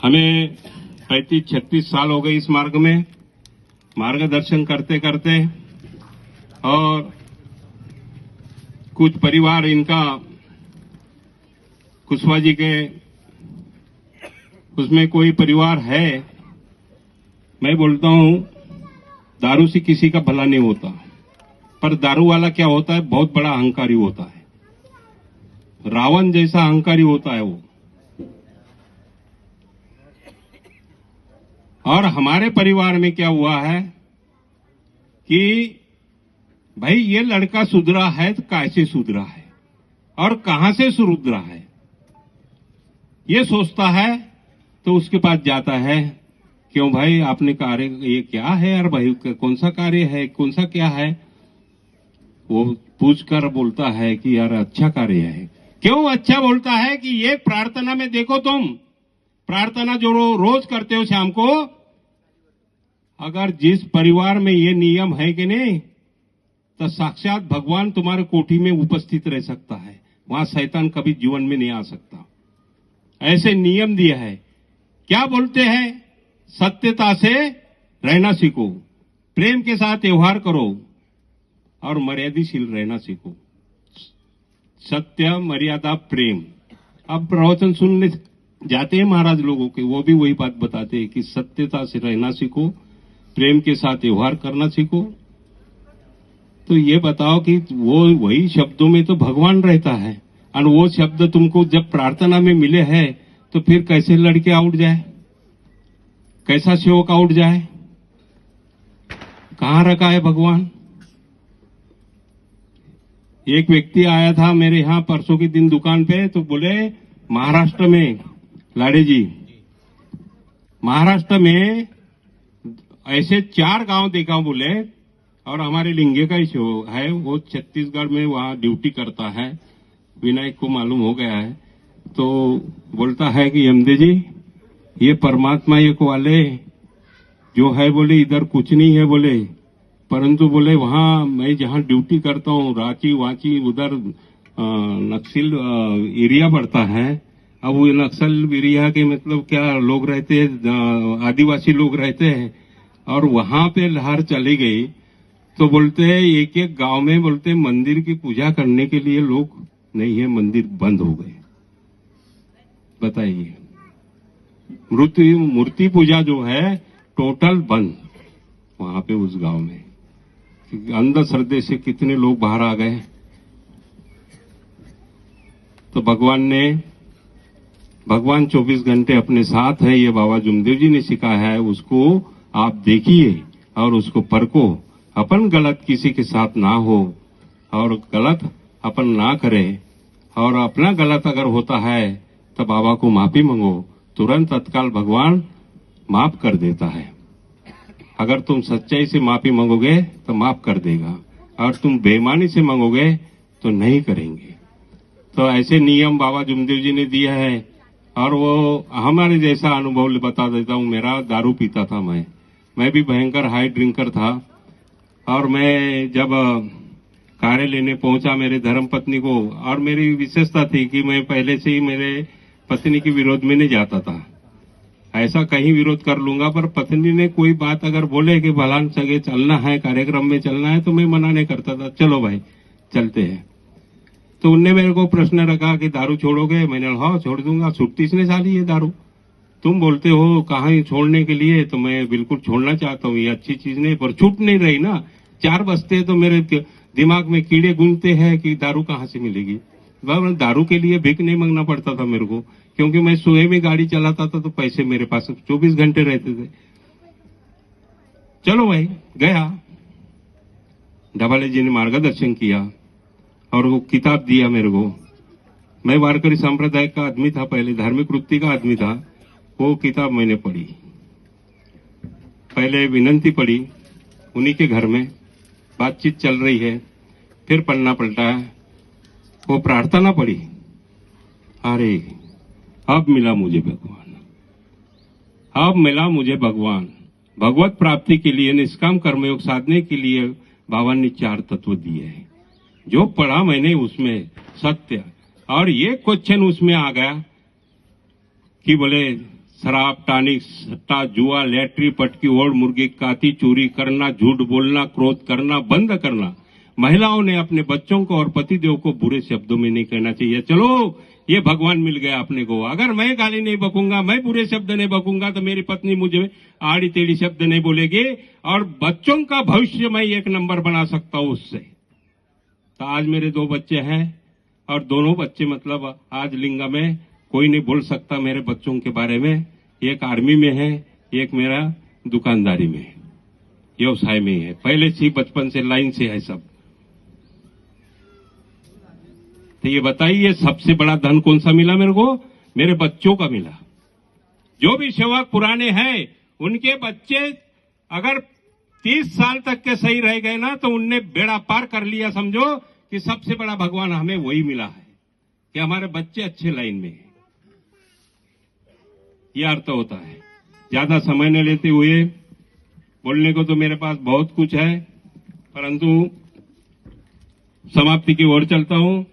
हमें 35-36 साल हो गए इस मार्ग में मार्गदर्शन करते करते, और कुछ परिवार इनका कुशवाहा जी के उसमें कोई परिवार है, मैं बोलता हूं दारू से किसी का भला नहीं होता, पर दारू वाला क्या होता है, बहुत बड़ा अहंकारी होता है, रावण जैसा अहंकारी होता है वो। और हमारे परिवार में क्या हुआ है कि भाई ये लड़का सुधरा है तो कैसे सुधरा है और कहां से सुधरा है, ये सोचता है तो उसके पास जाता है, क्यों भाई आपने कार्य ये क्या है यार भाई, कौन सा कार्य है, कौन सा क्या है, वो पूछकर बोलता है कि यार अच्छा कार्य है। क्यों अच्छा बोलता है कि ये प्रार्थना में देखो, तुम प्रार्थना जो रोज करते हो शाम को, अगर जिस परिवार में ये नियम है कि नहीं, तो साक्षात भगवान तुम्हारे कोठी में उपस्थित रह सकता है, वहां शैतान कभी जीवन में नहीं आ सकता। ऐसे नियम दिया है। क्या बोलते हैं, सत्यता से रहना सीखो, प्रेम के साथ व्यवहार करो और मर्यादिशील रहना सीखो। सत्य, मर्यादा, प्रेम। अब प्रवचन सुनने जाते हैं महाराज लोगों के, वो भी वही बात बताते हैं कि सत्यता से रहना सीखो, प्रेम के साथ व्यवहार करना सीखो। तो ये बताओ कि वो वही शब्दों में तो भगवान रहता है, और वो शब्द तुमको जब प्रार्थना में मिले हैं तो फिर कैसे लड़के आउट जाए, कैसा सेवक आउट जाए, कहां रखा है भगवान। एक व्यक्ति आया था मेरे यहां परसों के दिन दुकान पे, तो बोले महाराष्ट्र में, लाड़े जी, महाराष्ट्र में ऐसे 4 गांव देखा बोले, और हमारे लिंगे का ही है, वो छत्तीसगढ़ में वहां ड्यूटी करता है, विनायक को मालूम हो गया है। तो बोलता है कि यमदे जी, ये परमात्मा एक वाले जो है बोले इधर कुछ नहीं है बोले, परंतु बोले वहां मैं जहां ड्यूटी करता हूं, रांची वाची उधर नक्सल एरिया पड़ता है। अब वो नक्सल एरिया के मतलब क्या लोग रहते हैं, आदिवासी लोग रहते हैं, और वहां पे लहर चली गई। तो बोलते हैं एक एक गांव में बोलते मंदिर की पूजा करने के लिए लोग नहीं है, मंदिर बंद हो गए। बताइए, मूर्ति पूजा जो है टोटल बंद वहां पे उस गांव में। अंधश्रद्धे से कितने लोग बाहर आ गए। तो भगवान 24 घंटे अपने साथ है, ये बाबा जुमदेव जी ने सिखाया है, उसको आप देखिए और उसको परखो। अपन गलत किसी के साथ ना हो और गलत अपन ना करें, और अपना गलत अगर होता है तो बाबा को माफी मांगो, तुरंत तत्काल भगवान माफ कर देता है। अगर तुम सच्चाई से माफी मांगोगे तो माफ कर देगा, और तुम बेईमानी से मांगोगे तो नहीं करेंगे। तो ऐसे नियम बाबा जुमदेव जी ने दिया है। और वो हमारे जैसा अनुभव बता देता हूं, मेरा दारू पीता था, मैं भी भयंकर हाई ड्रिंकर था। और मैं जब कार्य लेने पहुंचा मेरे धर्मपत्नी को, और मेरी विशेषता थी कि मैं पहले से ही मेरे पत्नी के विरोध में नहीं जाता था, ऐसा कहीं विरोध कर लूंगा, पर पत्नी ने कोई बात अगर बोले कि भलान सगे चलना है, कार्यक्रम में चलना है, तो मैं मना नहीं करता था, चलो भाई चलते हैं। तो उनने मेरे को प्रश्न रखा कि दारू छोड़ोगे, मैंने हाँ छोड़ दूंगा, छुट्टी ने साली ये दारू, तुम बोलते हो कहाँ छोड़ने के लिए, तो मैं बिल्कुल छोड़ना चाहता हूँ, ये अच्छी चीज नहीं, पर छूट नहीं रही ना। 4 बजते तो मेरे दिमाग में कीड़े गूंजते हैं कि दारू कहाँ से मिलेगी। दारू के लिए भीख नहीं मांगना पड़ता था मेरे को, क्योंकि मैं सुबह में गाड़ी चलाता था तो पैसे मेरे पास 24 घंटे रहते थे। चलो भाई गया, डबाले जी ने मार्गदर्शन किया और वो किताब दिया मेरे को। मैं वारकरी संप्रदाय का आदमी था, पहले धार्मिक वृत्ति का आदमी था। वो किताब मैंने पढ़ी, पहले विनंती पढ़ी उन्हीं के घर में, बातचीत चल रही है, फिर पढ़ना पलटा है, वो प्रार्थना पढ़ी। अरे अब मिला मुझे भगवान, अब मिला मुझे भगवान। भगवत प्राप्ति के लिए, निष्काम कर्मयोग साधने के लिए बाबा ने 4 तत्व दिए हैं। जो पढ़ा मैंने उसमें सत्य, और ये क्वेश्चन उसमें आ गया कि बोले शराब, टानिक, सट्टा, जुआ, लैट्री, पटकी, ओढ़, मुर्गी काती, चोरी करना, झूठ बोलना, क्रोध करना बंद करना। महिलाओं ने अपने बच्चों को और पतिदेव को बुरे शब्दों में नहीं कहना चाहिए। चलो ये भगवान मिल गया अपने को। अगर मैं गाली नहीं बकूंगा, मैं बुरे शब्द नहीं बकूंगा, तो मेरी पत्नी मुझे आड़ी टेढ़ी शब्द नहीं बोलेगी और बच्चों का भविष्य मैं एक नंबर बना सकता हूं उससे। तो आज मेरे 2 बच्चे हैं और दोनों बच्चे मतलब आज लिंगा में कोई नहीं बोल सकता मेरे बच्चों के बारे में। एक आर्मी में है, एक मेरा दुकानदारी में है, व्यवसाय में है। पहले से बचपन से लाइन से है सब। तो ये बताइए सबसे बड़ा धन कौन सा मिला मेरे को? मेरे बच्चों का मिला। जो भी सेवक पुराने हैं उनके बच्चे अगर 30 साल तक के सही रह गए ना तो उनने बेड़ा पार कर लिया। समझो कि सबसे बड़ा भगवान हमें वही मिला है कि हमारे बच्चे अच्छे लाइन में हैं। यह अर्थ होता है। ज्यादा समय न लेते हुए, बोलने को तो मेरे पास बहुत कुछ है, परंतु समाप्ति की ओर चलता हूं।